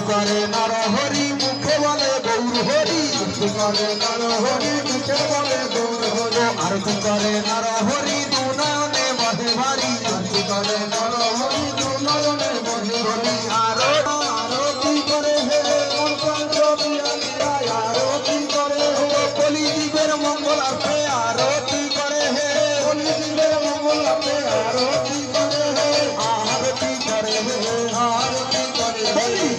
করে নরহরি মুখে বলে গৌর হরি আরতি করে নরহরি মুখে বলে গৌর হরি আরতি করে নরহরি দুনয়নে বহে ভারি আরতি করে নরহরি দুনয়নে বহে ভারি আরতি করে হে আরতি করে হে কলিযুগের মঙ্গলার্থে আরতি করে হে কলিযুগের মঙ্গলার্থে আরতি করে হে আরতি করে হে আরতি করে